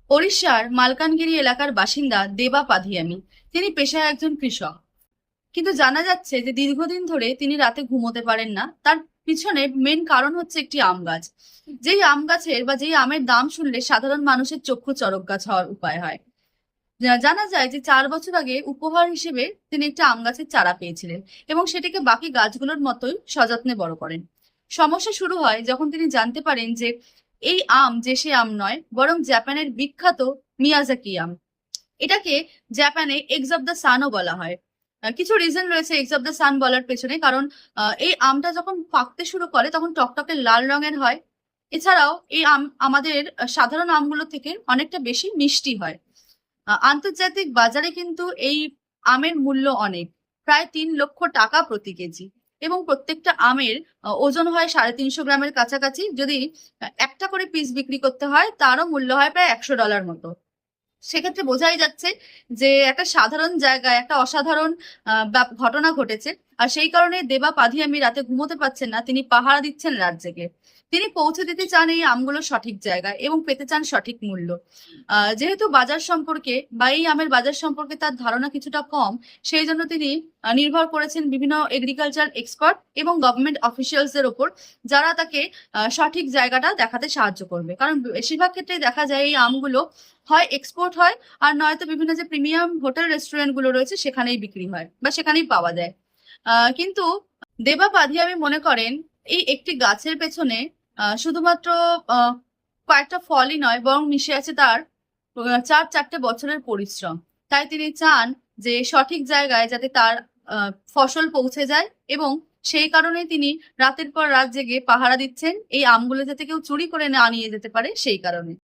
ওড়িশার মালকানগিরি এলাকার বাসিন্দা দেবা পাধিয়ামি। তিনি পেশায় একজন কৃষক। কিন্তু জানা যাচ্ছে যে দীর্ঘদিন ধরে তিনি রাতে ঘুমোতে পারেন না। তার পিছনে মেন কারণ হচ্ছে একটি আম গাছ। যেই আম গাছের বা যেই আমের দাম শুনলে সাধারণ মানুষের চক্ষু চড়ক গাছ হওয়ার উপায় হয়। জানা যায় যে 4 বছর আগে উপহার হিসেবে তিনি একটা আম গাছের চারা পেয়েছিলেন এবং সেটিকে বাকি গাছগুলোর মতোই সযত্নে বড় করেন। সমস্যা শুরু হয় যখন তিনি জানতে পারেন যে এই আম যে সে আম নয়, বরং জাপানের বিখ্যাত মিয়াজাকি আম। এটাকে জাপানে এগস অফ দ্য সানও বলা হয়। কিছু রিজন রয়েছে এগস অফ দ্য সান বলার পেছনে, কারণ এই আমটা যখন পাকতে শুরু করে তখন টকটকে লাল রঙের হয়। এছাড়াও এই আম আমাদের সাধারণ আমগুলো থেকে অনেকটা বেশি মিষ্টি হয়। আন্তর্জাতিক বাজারে কিন্তু এই আমের মূল্য অনেক, প্রায় 3 লক্ষ টাকা প্রতি কেজি। এবং প্রত্যেকটা আমের ওজন হয় 350 গ্রামের কাছাকাছি। যদি একটা করে পিস বিক্রি করতে হয় তারও মূল্য হয় প্রায় $100 মতো। সেক্ষেত্রে বোঝাই যাচ্ছে যে একটা সাধারণ জায়গায় একটা অসাধারণ ঘটনা ঘটেছে। আর সেই কারণে দেবা পাধিয়ামি রাতে ঘুমোতে পারছেন না, তিনি পাহারা দিচ্ছেন রাত জেগে। তিনি পৌঁছে দিতে চান এই আমগুলো সঠিক জায়গায় এবং পেতে চান সঠিক মূল্য। যেহেতু বাজার সম্পর্কে বা এই আমের বাজার সম্পর্কে তার ধারণা কিছুটা কম, সেই জন্য তিনি নির্ভর করেছেন বিভিন্ন এগ্রিকালচার এক্সপার্ট এবং গভর্নমেন্ট অফিসিয়ালসদের ওপর, যারা তাকে সঠিক জায়গাটা দেখাতে সাহায্য করবে। কারণ বেশিরভাগ ক্ষেত্রে দেখা যায় এই আমগুলো হয় এক্সপোর্ট হয়, আর নয়তো বিভিন্ন যে প্রিমিয়াম হোটেল রেস্টুরেন্ট গুলো রয়েছে সেখানেই বিক্রি হয় বা সেখানেই পাওয়া যায়। কিন্তু দেবা পাধিয়ামি মনে করেন এই একটি গাছের পেছনে শুধুমাত্র আহ, কয়েকটা ফলই নয়, বরং মিশে আছে তার 4-4টে বছরের পরিশ্রম। তাই তিনি চান যে সঠিক জায়গায় যাতে তার ফসল পৌঁছে যায়, এবং সেই কারণে তিনি রাতের পর রাত জেগে পাহারা দিচ্ছেন এই আমগুলো যাতে কেউ চুরি করে না নিয়ে যেতে পারে সেই কারণে।